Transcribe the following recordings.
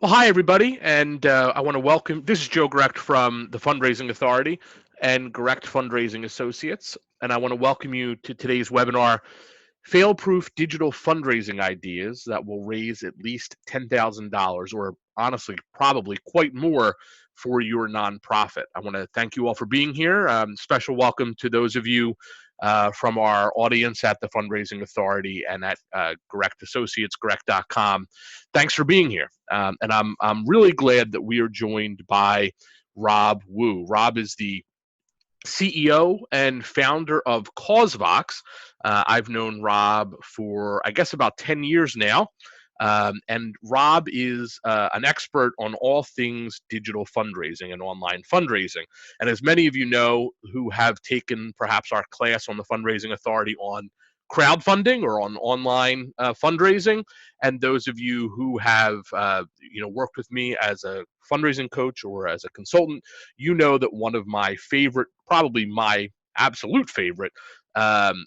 Well, hi, everybody, and I want to welcome. This is Joe Grecht from the Fundraising Authority and Grecht Fundraising Associates, and I want to welcome you to today's webinar, Fail-Proof Digital Fundraising Ideas that will raise at least $10,000, or honestly, probably quite more for your nonprofit. I want to thank you all for being here. Special welcome to those of you from our audience at the Fundraising Authority and at Grecht Associates, Grecht.com. Thanks for being here. And I'm really glad that we are joined by Rob Wu. Rob is the CEO and founder of CauseVox. I've known Rob for, I guess, about 10 years now. And Rob is an expert on all things digital fundraising and online fundraising. And as many of you know who have taken perhaps our class on the Fundraising Authority on crowdfunding or on online fundraising, and those of you who have worked with me as a fundraising coach or as a consultant, you know that one of my favorite, probably my absolute favorite, um,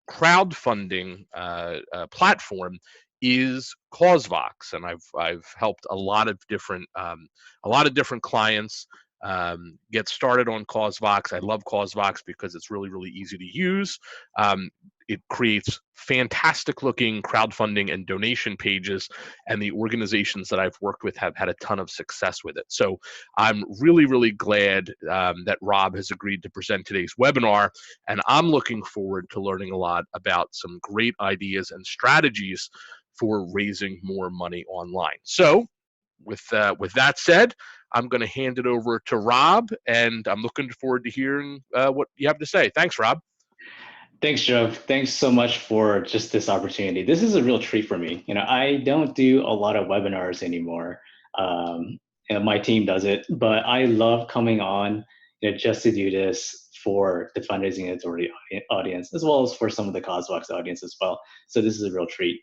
crowdfunding platform is CauseVox, and I've helped a lot of different clients get started on CauseVox. I love CauseVox because it's really easy to use. It creates fantastic looking crowdfunding and donation pages, and the organizations that I've worked with have had a ton of success with it. So I'm really glad that Rob has agreed to present today's webinar, and I'm looking forward to learning a lot about some great ideas and strategies for raising more money online. So with that said, I'm going to hand it over to Rob, and I'm looking forward to hearing what you have to say. Thanks, Rob. Thanks, Joe. Thanks so much for just this opportunity. This is a real treat for me. I don't do a lot of webinars anymore. Um, my team does it, but I love coming on, just to do this for the fundraising authority audience, as well as for some of the CauseVox audience as well. So this is a real treat.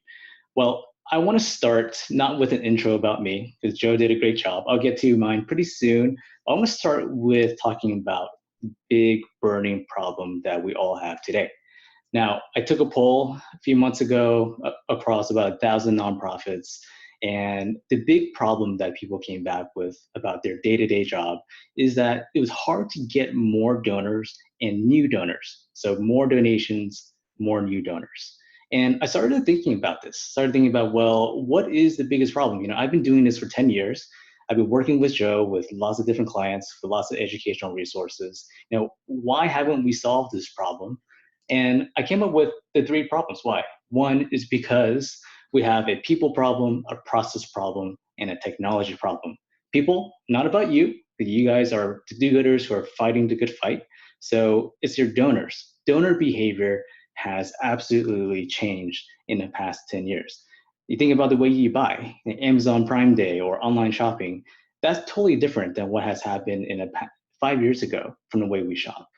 Well, I want to start not with an intro about me, because Joe did a great job. I'll get to mine pretty soon. I want to start with talking about the big burning problem that we all have today. Now, I took a poll a few months ago across about 1,000 nonprofits, and the big problem that people came back with about their day-to-day job is that it was hard to get more donors and new donors. So more donations, more new donors. And I started thinking about this, well, what is the biggest problem? I've been doing this for 10 years. I've been working with Joe with lots of different clients, with lots of educational resources. Why haven't we solved this problem? And I came up with the three problems. Why? One is because we have a people problem, a process problem, and a technology problem. People, not about you. You guys are the do-gooders who are fighting the good fight. So it's your donors. Donor behavior has absolutely changed in the past 10 years. You think about the way you buy, Amazon Prime Day or online shopping, that's totally different than what has happened in 5 years ago from the way we shop.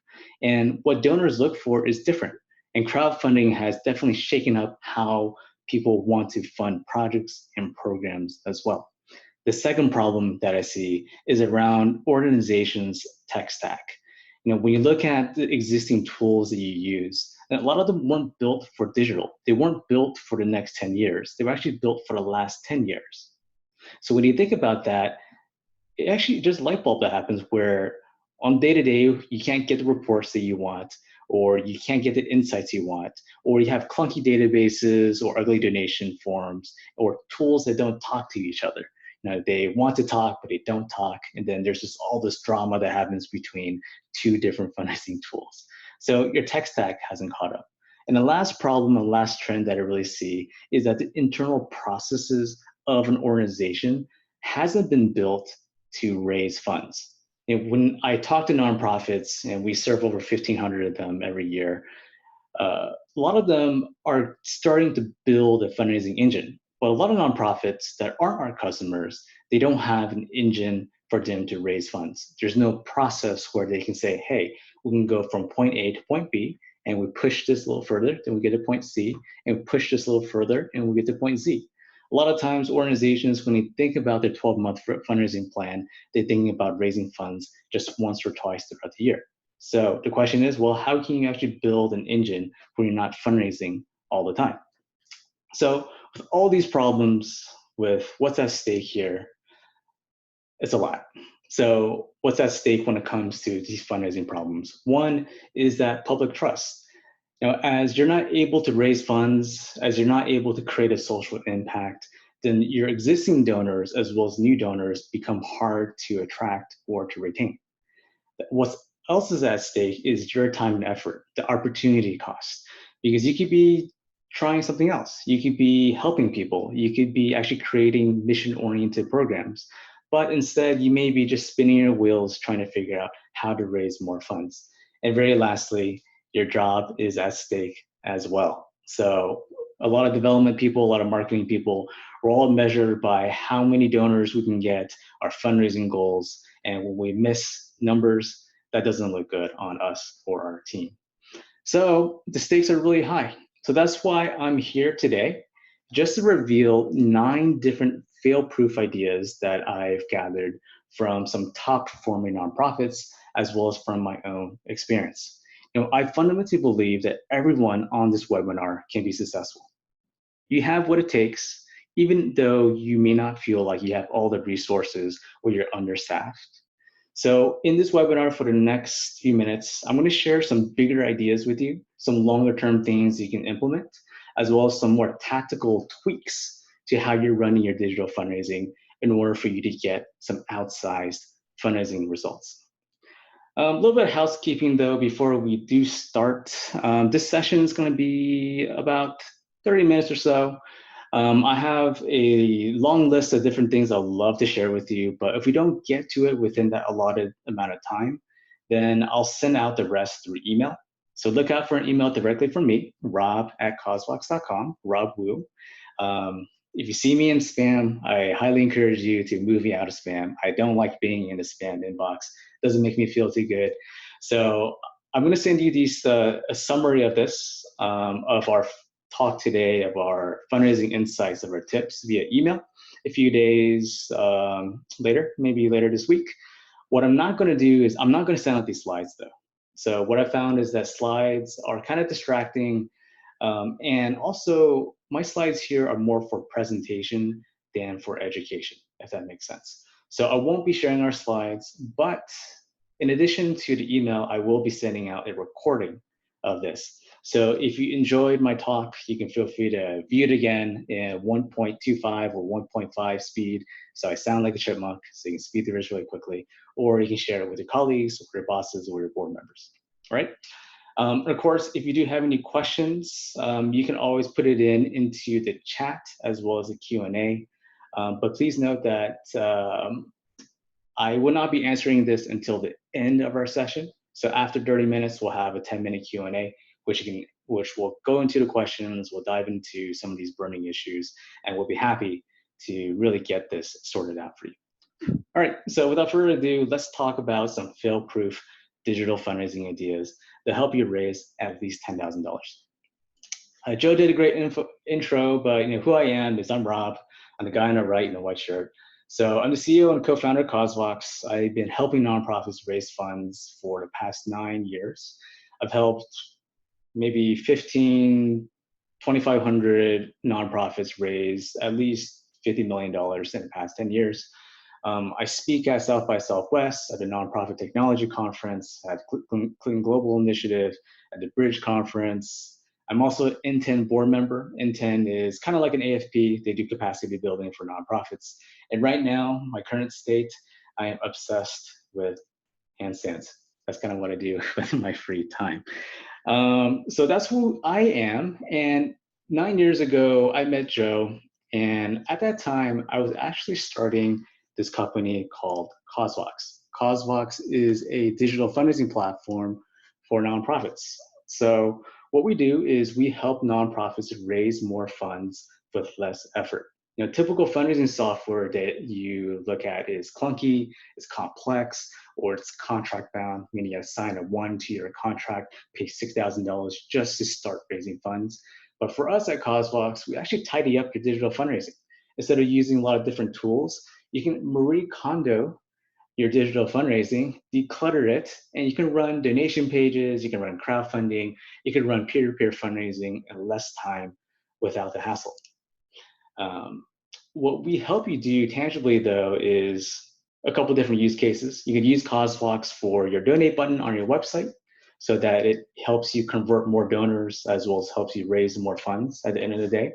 And what donors look for is different. And crowdfunding has definitely shaken up how people want to fund projects and programs as well. The second problem that I see is around organizations' tech stack. When you look at the existing tools that you use, a lot of them weren't built for digital. They weren't built for the next 10 years. They were actually built for the last 10 years. So when you think about that, it actually just light bulb that happens where on day to day you can't get the reports that you want, or you can't get the insights you want, or you have clunky databases or ugly donation forms or tools that don't talk to each other. They want to talk but they don't talk, and then there's just all this drama that happens between two different fundraising tools. So your tech stack hasn't caught up. And the last problem and last trend that I really see is that the internal processes of an organization hasn't been built to raise funds. When I talk to nonprofits, and we serve over 1,500 of them every year, a lot of them are starting to build a fundraising engine. But a lot of nonprofits that aren't our customers, they don't have an engine for them to raise funds. There's no process where they can say, hey, we can go from point A to point B, and we push this a little further, then we get to point C, and we push this a little further, and we get to point Z. A lot of times organizations, when they think about their 12-month fundraising plan, they're thinking about raising funds just once or twice throughout the year. So the question is, well, how can you actually build an engine when you're not fundraising all the time? So with all these problems, with what's at stake here, It's a lot. So what's at stake when it comes to these fundraising problems? One is that public trust. As you're not able to raise funds, as you're not able to create a social impact, then your existing donors as well as new donors become hard to attract or to retain. What else is at stake is your time and effort, the opportunity cost, because you could be trying something else. You could be helping people. You could be actually creating mission-oriented programs. But instead, you may be just spinning your wheels trying to figure out how to raise more funds. And very lastly, your job is at stake as well. So a lot of development people, a lot of marketing people, we're all measured by how many donors we can get, our fundraising goals, and when we miss numbers, that doesn't look good on us or our team. So the stakes are really high. So that's why I'm here today, just to reveal 9 different fail-proof ideas that I've gathered from some top-performing nonprofits, as well as from my own experience. I fundamentally believe that everyone on this webinar can be successful. You have what it takes, even though you may not feel like you have all the resources or you're understaffed. So in this webinar for the next few minutes, I'm going to share some bigger ideas with you, some longer term things you can implement, as well as some more tactical tweaks to how you're running your digital fundraising in order for you to get some outsized fundraising results. A little bit of housekeeping though before we do start. This session is going to be about 30 minutes or so. I have a long list of different things I'd love to share with you, but if we don't get to it within that allotted amount of time, then I'll send out the rest through email. So look out for an email directly from me, rob@cosvox.com, Rob Wu. If you see me in spam, I highly encourage you to move me out of spam. I don't like being in the spam inbox. Doesn't make me feel too good. So I'm going to send you a summary of this, of our talk today, of our fundraising insights, of our tips via email a few days later, maybe later this week. What I'm not going to do is I'm not going to send out these slides though. So what I found is that slides are kind of distracting. And also my slides here are more for presentation than for education, if that makes sense. So I won't be sharing our slides, but in addition to the email, I will be sending out a recording of this. So if you enjoyed my talk, you can feel free to view it again in 1.25 or 1.5 speed. So I sound like a chipmunk, so you can speed through this really quickly, or you can share it with your colleagues, or your bosses, or your board members, all right? And of course, if you do have any questions, you can always put it into the chat as well as the Q&A. But please note that I will not be answering this until the end of our session. So after 30 minutes, we'll have a 10-minute Q&A, which will go into the questions, we'll dive into some of these burning issues, and we'll be happy to really get this sorted out for you. All right, so without further ado, let's talk about some fail-proof digital fundraising ideas that help you raise at least $10,000. Joe did a great intro, but who I am is I'm Rob. I'm the guy on the right in the white shirt. So I'm the CEO and co-founder of CauseVox. I've been helping nonprofits raise funds for the past 9 years. I've helped maybe 15, 2,500 nonprofits raise at least $50 million in the past 10 years. I speak at South by Southwest, at the Nonprofit Technology Conference, at Clean Global Initiative, at the Bridge Conference. I'm also an NTEN board member. NTEN is kind of like an AFP. They do capacity building for nonprofits. And right now, my current state, I am obsessed with handstands. That's kind of what I do with my free time. So that's who I am. And 9 years ago, I met Joe. And at that time, I was actually starting this company called CauseVox. CauseVox is a digital fundraising platform for nonprofits. So what we do is we help nonprofits raise more funds with less effort. Typical fundraising software that you look at is clunky, it's complex, or it's contract bound, meaning you have to sign a 1-2-year contract, pay $6,000 just to start raising funds. But for us at CauseVox, we actually tidy up your digital fundraising. Instead of using a lot of different tools, you can Marie Kondo your digital fundraising, declutter it, and you can run donation pages, you can run crowdfunding, you can run peer-to-peer fundraising in less time without the hassle. What we help you do tangibly, though, is a couple different use cases. You could use CauseVox for your donate button on your website so that it helps you convert more donors as well as helps you raise more funds at the end of the day.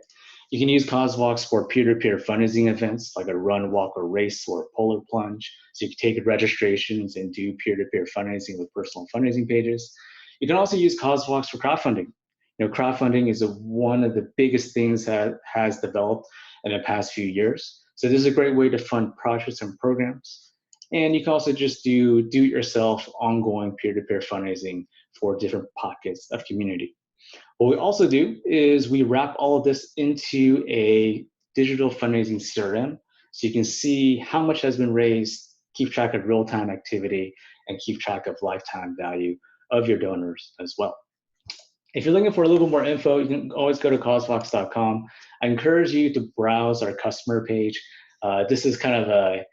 You can use CauseVox for peer-to-peer fundraising events like a run, walk, or race or polar plunge. So you can take registrations and do peer-to-peer fundraising with personal fundraising pages. You can also use CauseVox for crowdfunding. Crowdfunding is one of the biggest things that has developed in the past few years. So this is a great way to fund projects and programs. And you can also just do it-yourself ongoing peer-to-peer fundraising for different pockets of community. What we also do is we wrap all of this into a digital fundraising CRM, so you can see how much has been raised, keep track of real-time activity, and keep track of lifetime value of your donors as well. If you're looking for a little bit more info, you can always go to causevox.com. I encourage you to browse our customer page. This is kind of a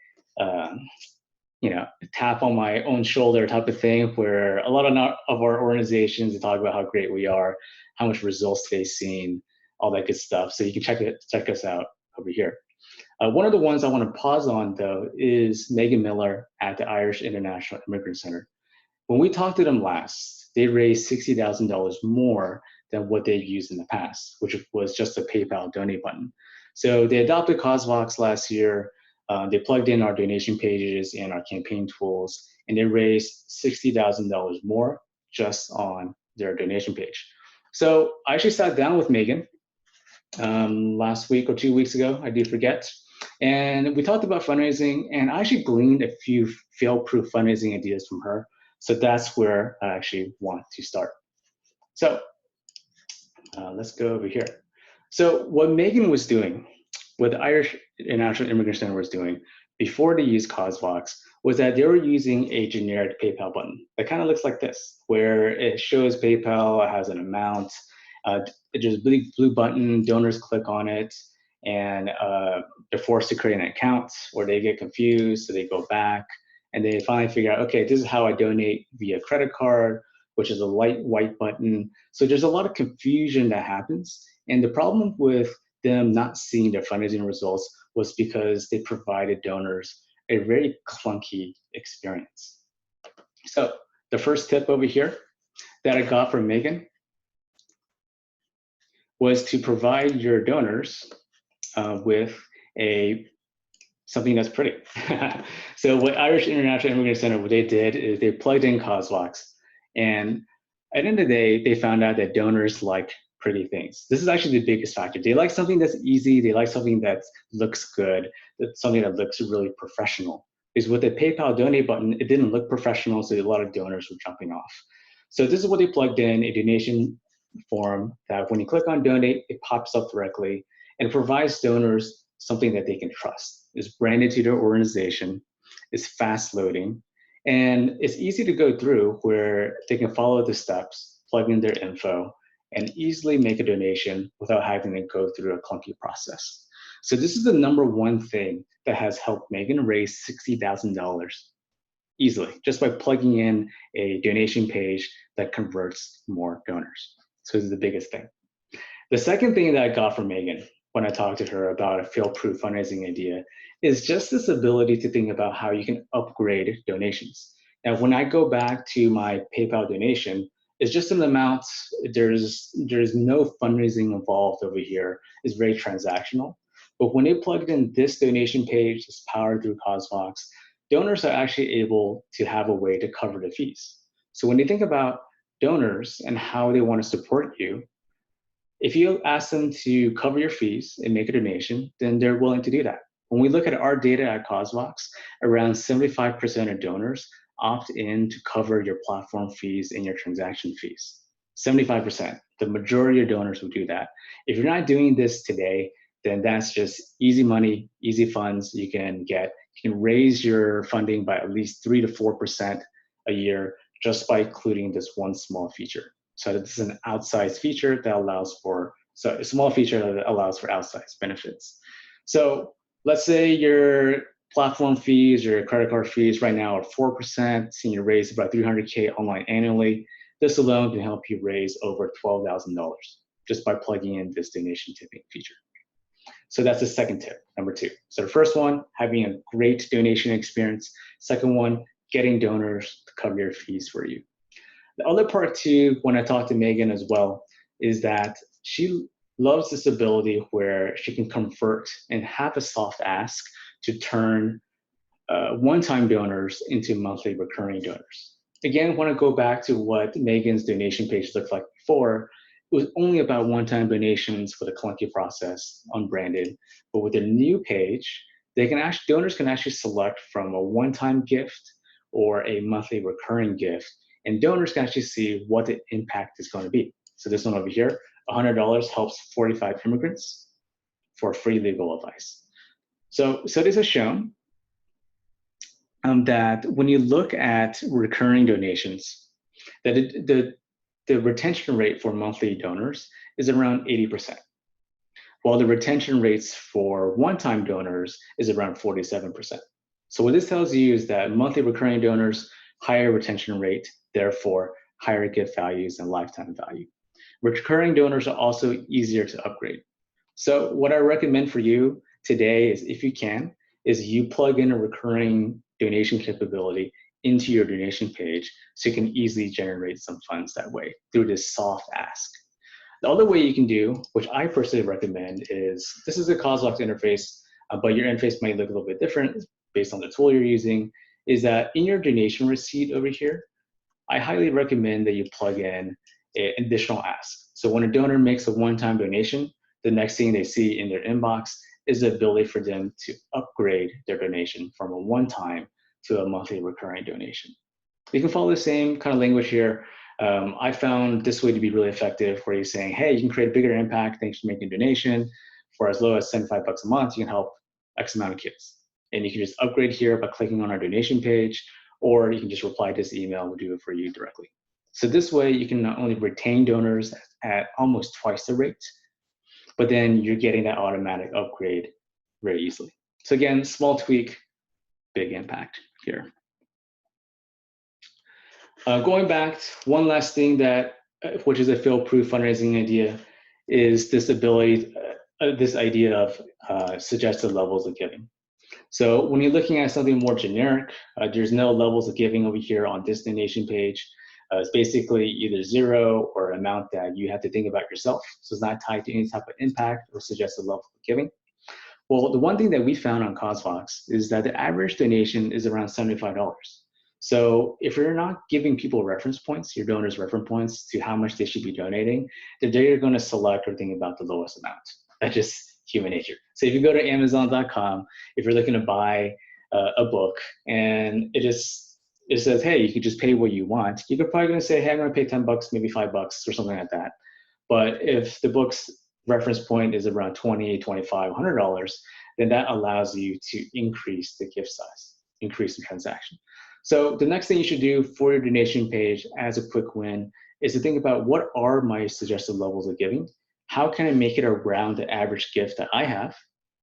tap on my own shoulder type of thing, where a lot of our organizations talk about how great we are, how much results they've seen, all that good stuff. So you can check us out over here. One of the ones I want to pause on, though, is Megan Miller at the Irish International Immigrant Center. When we talked to them last, they raised $60,000 more than what they've used in the past, which was just a PayPal donate button. So they adopted CauseVox last year. They plugged in our donation pages and our campaign tools, and they raised $60,000 more just on their donation page. So I actually sat down with Megan last week or 2 weeks ago, I do forget. And we talked about fundraising, and I actually gleaned a few fail-proof fundraising ideas from her. So that's where I actually want to start. So let's go over here. So what Megan was doing, what the Irish International Immigrant Center was doing before they used CauseVox, was that they were using a generic PayPal button that kind of looks like this, where it shows PayPal, it has an amount, there's a big blue button, donors click on it, and they're forced to create an account, or they get confused, so they go back, and they finally figure out, okay, this is how I donate via credit card, which is a light white button. So there's a lot of confusion that happens. And the problem with them not seeing their fundraising results was because they provided donors a very clunky experience. So the first tip over here that I got from Megan was to provide your donors with something that's pretty. So what Irish International Immigrant Center, what they did is they plugged in CauseVox, and at the end of the day, they found out that donors like pretty things. This is actually the biggest factor. They like something that's easy. They like something that looks good. That's something that looks really professional. Because with the PayPal donate button, it didn't look professional, so a lot of donors were jumping off. So this is what they plugged in, a donation form that when you click on donate, it pops up directly and provides donors something that they can trust. It's branded to their organization, it's fast loading, and it's easy to go through, where they can follow the steps, plug in their info, and easily make a donation without having to go through a clunky process. So this is the number one thing that has helped Megan raise $60,000 easily, just by plugging in a donation page that converts more donors. So this is the biggest thing. The second thing that I got from Megan when I talked to her about a fail-proof fundraising idea is just this ability to think about how you can upgrade donations. Now, when I go back to my PayPal donation, it's just an amount. There's no fundraising involved over here. It's very transactional. But when they plugged in this donation page, it's powered through CauseVox, donors are actually able to have a way to cover the fees. So when you think about donors and how they want to support you, if you ask them to cover your fees and make a donation, then they're willing to do that. When we look at our data at CauseVox, around 75% of donors opt in to cover your platform fees and your transaction fees. 75%. The majority of donors will do that. If you're not doing this today, then that's just easy money, easy funds you can get. You can raise your funding by at least 3 to 4% a year just by including this one small feature. So this is an outsized feature that allows for, so a small feature that allows for outsized benefits. So let's say your platform fees, your credit card fees right now are 4%, and you raise about $300K online annually. This alone can help you raise over $12,000 just by plugging in this donation tipping feature. So that's the second tip, number 2. So the first one, having a great donation experience. Second one, getting donors to cover your fees for you. The other part too, when I talked to Megan as well, is that she loves this ability where she can convert and have a soft ask to turn one-time donors into monthly recurring donors. Again, I want to go back to what Megan's donation page looked like before. It was only about one-time donations for the clunky process, unbranded. But with the new page, donors can actually select from a one-time gift or a monthly recurring gift, and donors can actually see what the impact is going to be. So this one over here, $100 helps 45 immigrants for free legal advice. So this has shown that when you look at recurring donations, that the retention rate for monthly donors is around 80%, while the retention rates for one-time donors is around 47%. So what this tells you is that monthly recurring donors, higher retention rate, therefore higher gift values and lifetime value. Recurring donors are also easier to upgrade. So what I recommend for you today is, if you can, is you plug in a recurring donation capability into your donation page so you can easily generate some funds that way through this soft ask. The other way you can do, which I personally recommend, is this is a CosVox interface, but your interface might look a little bit different based on the tool you're using, is that in your donation receipt over here, I highly recommend that you plug in an additional ask. So when a donor makes a one-time donation, the next thing they see in their inbox is the ability for them to upgrade their donation from a one-time to a monthly recurring donation. You can follow the same kind of language here. I found this way to be really effective, where you're saying, hey, you can create a bigger impact thanks for making a donation. For as low as $75 a month, you can help X amount of kids. And you can just upgrade here by clicking on our donation page, or you can just reply to this email, we'll do it for you directly. So this way you can not only retain donors at almost twice the rate, but then you're getting that automatic upgrade very easily. So again, small tweak, big impact here. Going back, one last thing that, which is a fail-proof fundraising idea, is this ability, this idea of suggested levels of giving. So when you're looking at something more generic, there's no levels of giving over here on this donation page. It's basically either zero or an amount that you have to think about yourself. So it's not tied to any type of impact or suggested level of giving. Well, the one thing that we found on CosVox is that the average donation is around $75. So if you're not giving people reference points, your donors reference points to how much they should be donating, then they're going to select or think about the lowest amount. That's just human nature. So if you go to Amazon.com, if you're looking to buy a book and it says, hey, you can just pay what you want, you're probably going to say, hey, I'm going to pay $10, maybe $5 or something like that. But if the book's reference point is around $20, $25, $100, then that allows you to increase the gift size, increase the transaction. So the next thing you should do for your donation page as a quick win is to think about, what are my suggested levels of giving? How can I make it around the average gift that I have,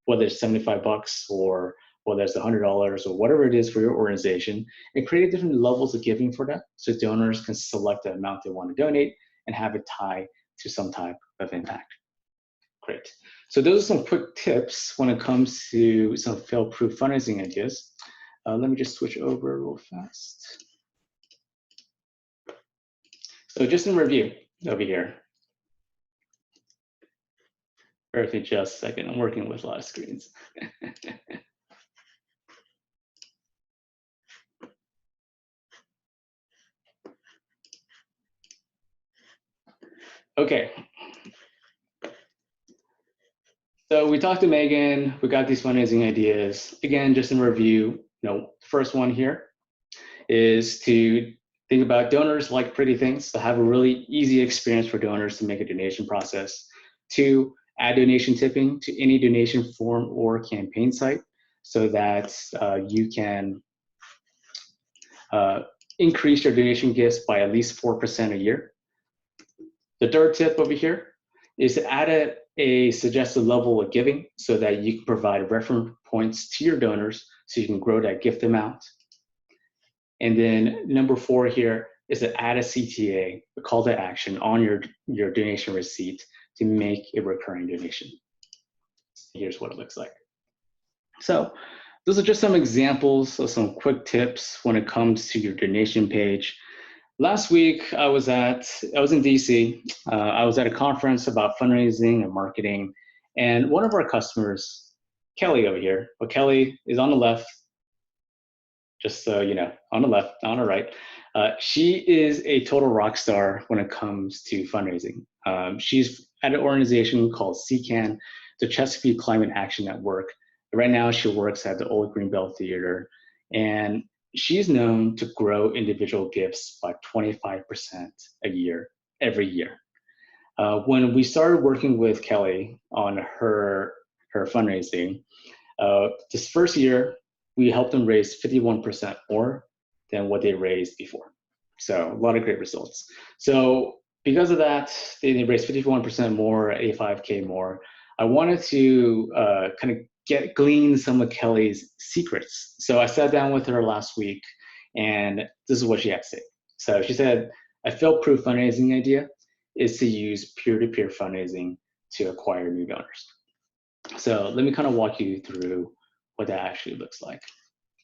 whether it's $75 or whether it's $100 or whatever it is for your organization, and create different levels of giving for that so donors can select the amount they want to donate and have it tie to some type of impact. Great. So those are some quick tips when it comes to some fail-proof fundraising ideas. Let me just switch over real fast. So just in review over here. Bear with me just a second. I'm working with a lot of screens. Okay. So we talked to Megan, we got these fundraising ideas. Again, just in review, first one here is to think about donors like pretty things, to have a really easy experience for donors to make a donation process. 2, add donation tipping to any donation form or campaign site so that you can increase your donation gifts by at least 4% a year. The third tip over here is to add a suggested level of giving so that you can provide reference points to your donors so you can grow that gift amount. And then number 4 here is to add a CTA, a call to action, on your donation receipt to make a recurring donation. Here's what it looks like. So those are just some examples of some quick tips when it comes to your donation page. Last week, I was in DC. I was at a conference about fundraising and marketing, and one of our customers, Kelly over here, but Kelly is on the left, just so you know, on the left, on the right. She is a total rock star when it comes to fundraising. She's at an organization called CCAN, the Chesapeake Climate Action Network. Right now, she works at the Old Greenbelt Theater, and she's known to grow individual gifts by 25% a year, every year. When we started working with Kelly on her fundraising, this first year, we helped them raise 51% more than what they raised before. So a lot of great results. So because of that, they raised 51% more, 85K more. I wanted to kind of glean some of Kelly's secrets. So I sat down with her last week, and this is what she had to say. So she said, a fail-proof fundraising idea is to use peer-to-peer fundraising to acquire new donors. So let me kind of walk you through what that actually looks like.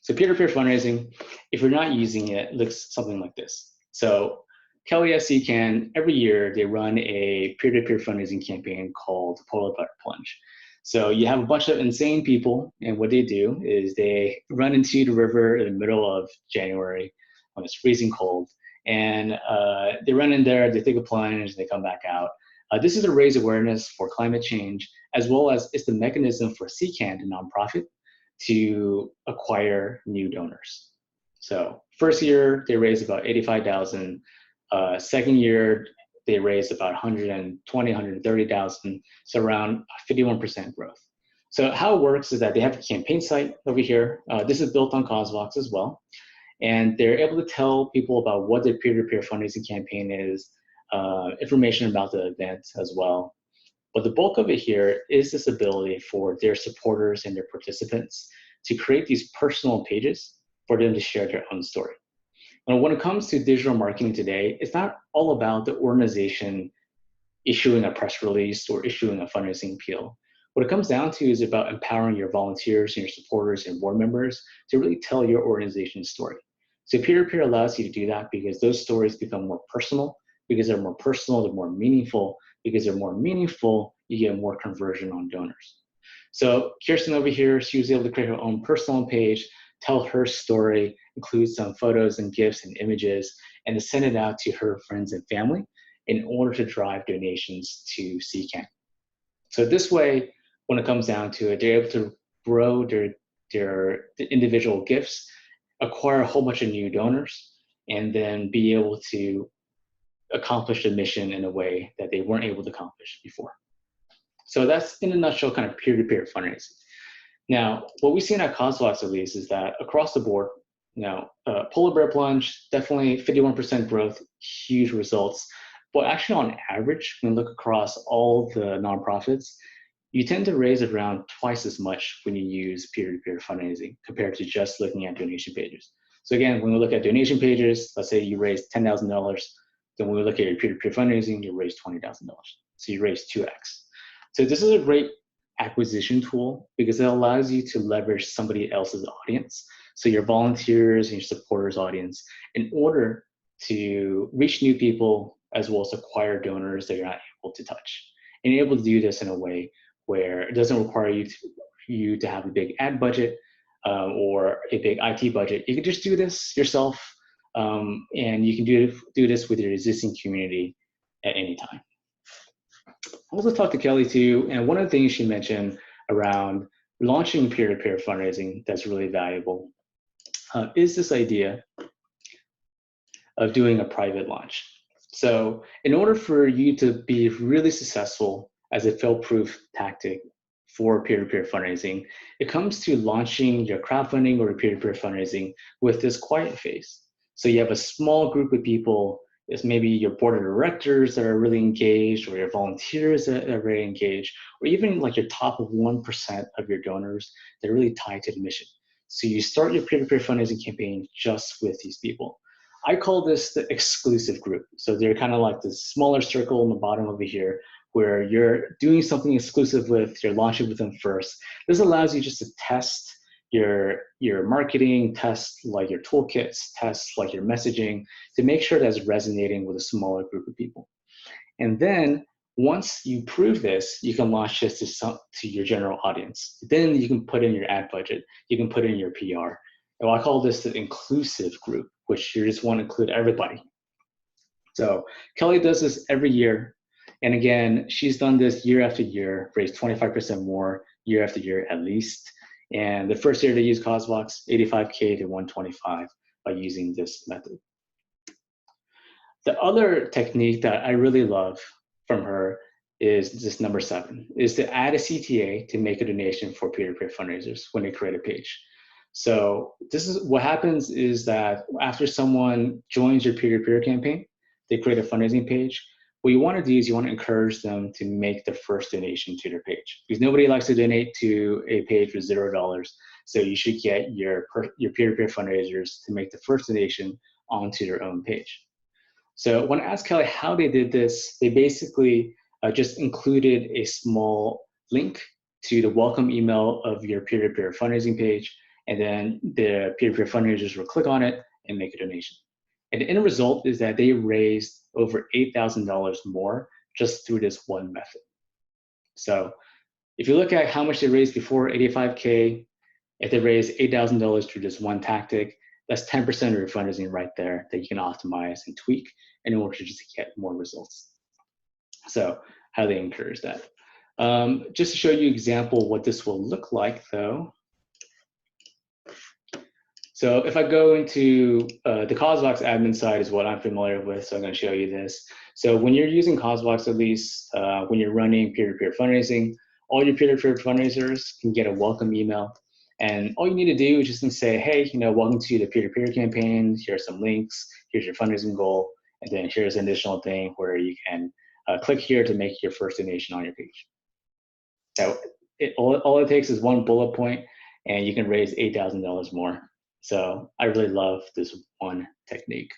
So peer-to-peer fundraising, if you're not using it, looks something like this. So Kelly at CCAN, every year they run a peer-to-peer fundraising campaign called Polar Bear Plunge. So you have a bunch of insane people, and what they do is they run into the river in the middle of January when it's freezing cold, and they run in there, they take a plunge, they come back out. This is to raise awareness for climate change, as well as it's the mechanism for CCAN, the nonprofit, to acquire new donors. So first year, they raised about 85,000. Second year, they raised about 120, 130,000, so around 51% growth. So how it works is that they have a campaign site over here. This is built on CauseVox as well. And they're able to tell people about what their peer-to-peer fundraising campaign is, information about the event as well. But the bulk of it here is this ability for their supporters and their participants to create these personal pages for them to share their own story. And when it comes to digital marketing today, it's not all about the organization issuing a press release or issuing a fundraising appeal. What it comes down to is about empowering your volunteers and your supporters and board members to really tell your organization's story. So peer-to-peer allows you to do that because those stories become more personal. Because they're more personal, they're more meaningful. Because they're more meaningful, you get more conversion on donors. So Kirsten over here, she was able to create her own personal page, tell her story, include some photos and gifts and images, and to send it out to her friends and family in order to drive donations to CCAN. So this way, when it comes down to it, they're able to grow their individual gifts, acquire a whole bunch of new donors, and then be able to accomplish the mission in a way that they weren't able to accomplish before. So that's, in a nutshell, kind of peer-to-peer fundraising. Now, what we've seen at CauseVox at least is that across the board, Polar Bear Plunge, definitely 51% growth, huge results. But actually, on average, when you look across all the nonprofits, you tend to raise around twice as much when you use peer-to-peer fundraising compared to just looking at donation pages. So again, when we look at donation pages, let's say you raise $10,000, then when we look at your peer-to-peer fundraising, you raise $20,000. So you raise 2x. So this is a great acquisition tool because it allows you to leverage somebody else's audience. So your volunteers and your supporters audience in order to reach new people as well as acquire donors that you're not able to touch. And you're able to do this in a way where it doesn't require you to have a big ad budget or a big IT budget. You can just do this yourself. And you can do this with your existing community at any time. I also talked to Kelly too, and one of the things she mentioned around launching peer-to-peer fundraising that's really valuable is this idea of doing a private launch. So in order for you to be really successful as a fail-proof tactic for peer-to-peer fundraising, it comes to launching your crowdfunding or peer-to-peer fundraising with this quiet phase. So you have a small group of people, it's maybe your board of directors that are really engaged, or your volunteers that are very engaged, or even like your top of 1% of your donors that are really tied to the mission. So you start your peer-to-peer fundraising campaign just with these people. I call this the exclusive group. So they're kind of like the smaller circle on the bottom over here, where you're doing something exclusive with, you're launching with them first. This allows you just to test your marketing, test like your toolkits, test like your messaging to make sure that's resonating with a smaller group of people. And then once you prove this, you can launch this to your general audience. Then you can put in your ad budget, you can put in your PR. And I call this the inclusive group, which you just want to include everybody. So Kelly does this every year. And again, she's done this year after year, raised 25% more year after year at least. And the first year they used CosVox, 85K to 125 by using this method. The other technique that I really love from her is this number 7, is to add a CTA to make a donation for peer-to-peer fundraisers when they create a page. So this is what happens is that after someone joins your peer-to-peer campaign, they create a fundraising page. What you want to do is you want to encourage them to make the first donation to their page, because nobody likes to donate to a page with $0. So you should get your peer-to-peer fundraisers to make the first donation onto their own page. So when I asked Kelly how they did this, they basically just included a small link to the welcome email of your peer-to-peer fundraising page, and then the peer-to-peer fundraisers will click on it and make a donation. And the end result is that they raised over $8,000 more just through this one method. So if you look at how much they raised before, 85K, if they raised $8,000 through this one tactic, that's 10% of your fundraising right there that you can optimize and tweak in order to just get more results. So highly encourage that. Just to show you an example of what this will look like though. So if I go into the CosVox admin side is what I'm familiar with, so I'm going to show you this. So when you're using CosVox, at least when you're running peer-to-peer fundraising, all your peer-to-peer fundraisers can get a welcome email. And all you need to do is just say, hey, welcome to the peer-to-peer campaign. Here's some links. Here's your fundraising goal. And then here's an additional thing where you can click here to make your first donation on your page. So all it takes is one bullet point, and you can raise $8,000 more. So I really love this one technique.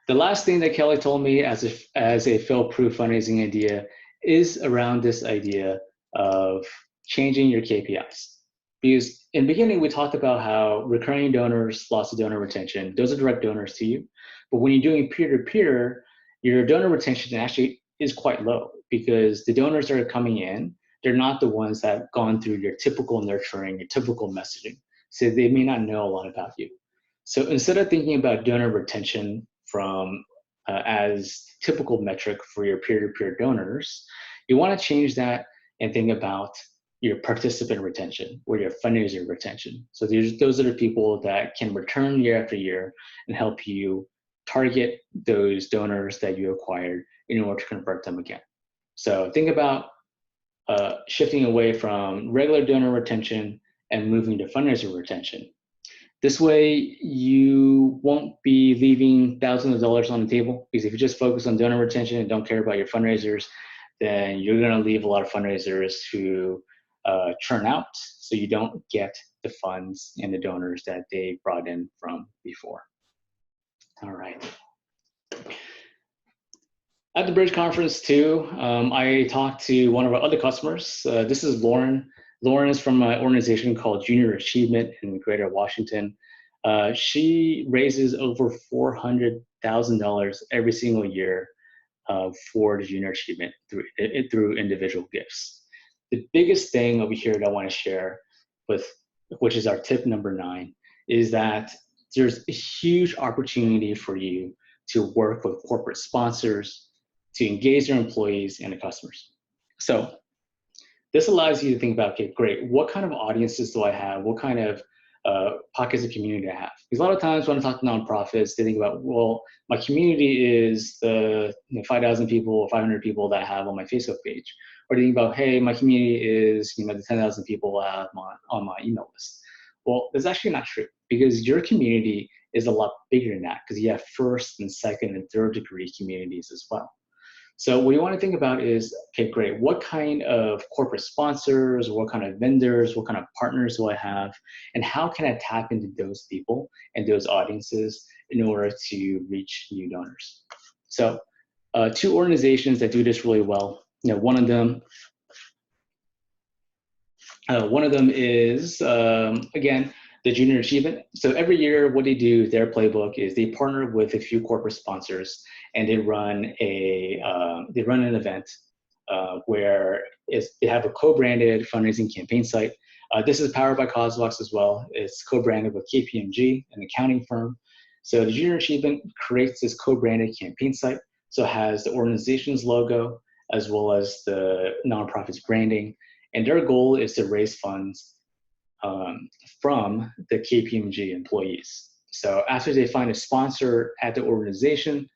The last thing that Kelly told me as a fail-proof fundraising idea is around this idea of changing your KPIs. Because in the beginning, we talked about how recurring donors, lots of donor retention, those are direct donors to you. But when you're doing peer-to-peer, your donor retention actually is quite low because the donors that are coming in, they're not the ones that have gone through your typical nurturing, your typical messaging. So they may not know a lot about you. So instead of thinking about donor retention from as typical metric for your peer-to-peer donors, you want to change that and think about your participant retention or your fundraiser retention. So those are the people that can return year after year and help you target those donors that you acquired in order to convert them again. So think about shifting away from regular donor retention and moving to fundraiser retention. This way, you won't be leaving thousands of dollars on the table, because if you just focus on donor retention and don't care about your fundraisers, then you're going to leave a lot of fundraisers who churn out, so you don't get the funds and the donors that they brought in from before. All right. At the Bridge conference too, I talked to one of our other customers. This is Lauren. Lauren is from an organization called Junior Achievement in Greater Washington. She raises over $400,000 every single year for the Junior Achievement through individual gifts. The biggest thing over here that I want to share with, which is our tip number 9, is that there's a huge opportunity for you to work with corporate sponsors, to engage their employees and the customers. So this allows you to think about, okay, great, what kind of audiences do I have? What kind of pockets of community I have? Because a lot of times when I talk to nonprofits, they think about, well, my community is the 5,000 people or 500 people that I have on my Facebook page. Or they think about, hey, my community is the 10,000 people I have on my email list. Well, that's actually not true, because your community is a lot bigger than that, because you have first and second and third degree communities as well. So what you want to think about is, okay, great, what kind of corporate sponsors, what kind of vendors, what kind of partners do I have, and how can I tap into those people and those audiences in order to reach new donors? So two organizations that do this really well. One of them is, again, the Junior Achievement. So every year, what they do, their playbook is they partner with a few corporate sponsors, and they run an event where they have a co-branded fundraising campaign site. This is powered by Cosvox as well. It's co-branded with KPMG, an accounting firm. So the Junior Achievement creates this co-branded campaign site. So it has the organization's logo as well as the nonprofit's branding. And their goal is to raise funds from the KPMG employees. So after they find a sponsor at the organization,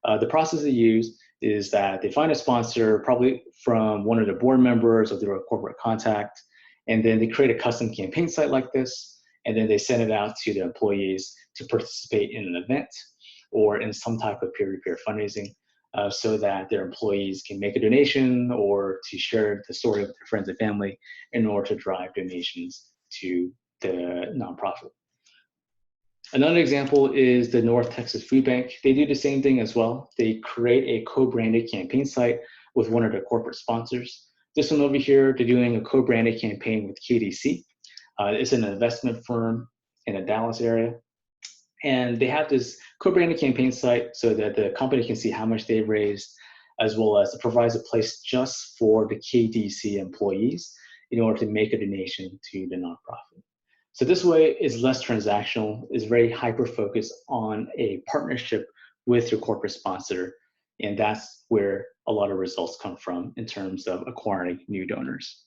the process they use is that they find a sponsor, probably from one of the board members or through a corporate contact, and then they create a custom campaign site like this, and then they send it out to the employees to participate in an event or in some type of peer-to-peer fundraising, so that their employees can make a donation or to share the story with their friends and family in order to drive donations to the nonprofit. Another example is the North Texas Food Bank. They do the same thing as well. They create a co-branded campaign site with one of their corporate sponsors. This one over here, they're doing a co-branded campaign with KDC. It's an investment firm in the Dallas area. And they have this co-branded campaign site so that the company can see how much they've raised, as well as it provides a place just for the KDC employees in order to make a donation to the nonprofit. So this way is less transactional, is very hyper-focused on a partnership with your corporate sponsor. And that's where a lot of results come from in terms of acquiring new donors.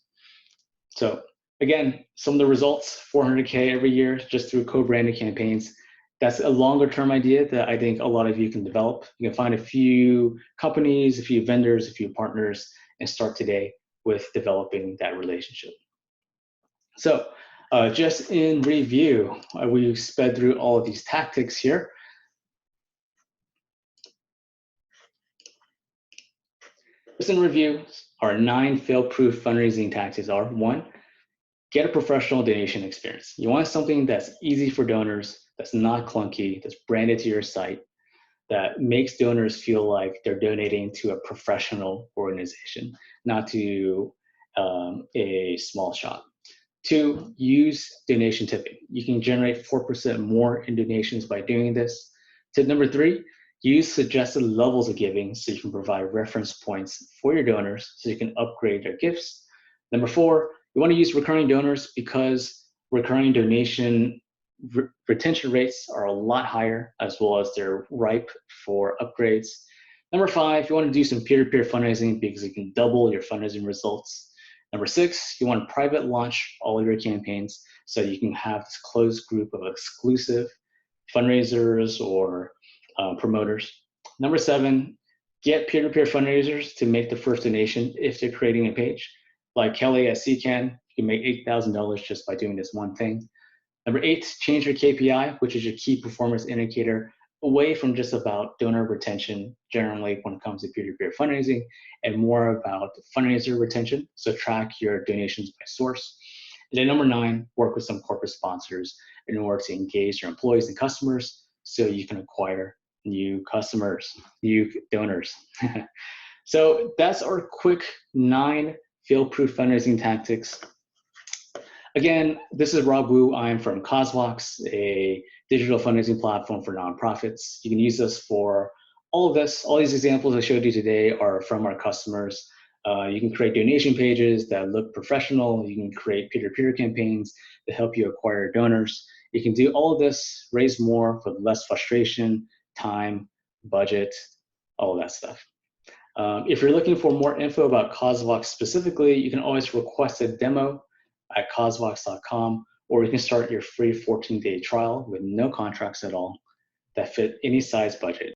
So again, some of the results, 400K every year just through co-branded campaigns. That's a longer term idea that I think a lot of you can develop. You can find a few companies, a few vendors, a few partners, and start today with developing that relationship. So just in review, we sped through all of these tactics here. Just in review, our 9 fail-proof fundraising tactics are: 1, get a professional donation experience. You want something that's easy for donors, that's not clunky, that's branded to your site, that makes donors feel like they're donating to a professional organization, not to a small shop. 2, use donation tipping. You can generate 4% more in donations by doing this. Tip number 3, use suggested levels of giving so you can provide reference points for your donors so you can upgrade their gifts. Number 4, you want to use recurring donors because recurring donation retention rates are a lot higher, as well as they're ripe for upgrades. Number 5, you want to do some peer-to-peer fundraising because you can double your fundraising results. Number 6, you want to private launch all of your campaigns so you can have this closed group of exclusive fundraisers or promoters. Number 7, get peer-to-peer fundraisers to make the first donation if they're creating a page. Like Kelly at CCAN, you can make $8,000 just by doing this one thing. Number 8, change your KPI, which is your key performance indicator, away from just about donor retention, generally when it comes to peer-to-peer fundraising, and more about fundraiser retention. So track your donations by source. And then number 9, work with some corporate sponsors in order to engage your employees and customers so you can acquire new customers, new donors. So that's our quick 9 fail-proof fundraising tactics. Again, this is Rob Wu. I'm from Cosvox, a digital fundraising platform for nonprofits. You can use this for all of this. All these examples I showed you today are from our customers. You can create donation pages that look professional. You can create peer-to-peer campaigns that help you acquire donors. You can do all of this, raise more with less frustration, time, budget, all of that stuff. If you're looking for more info about Cosvox specifically, you can always request a demo at cosvox.com, or you can start your free 14-day trial with no contracts at all that fit any size budget.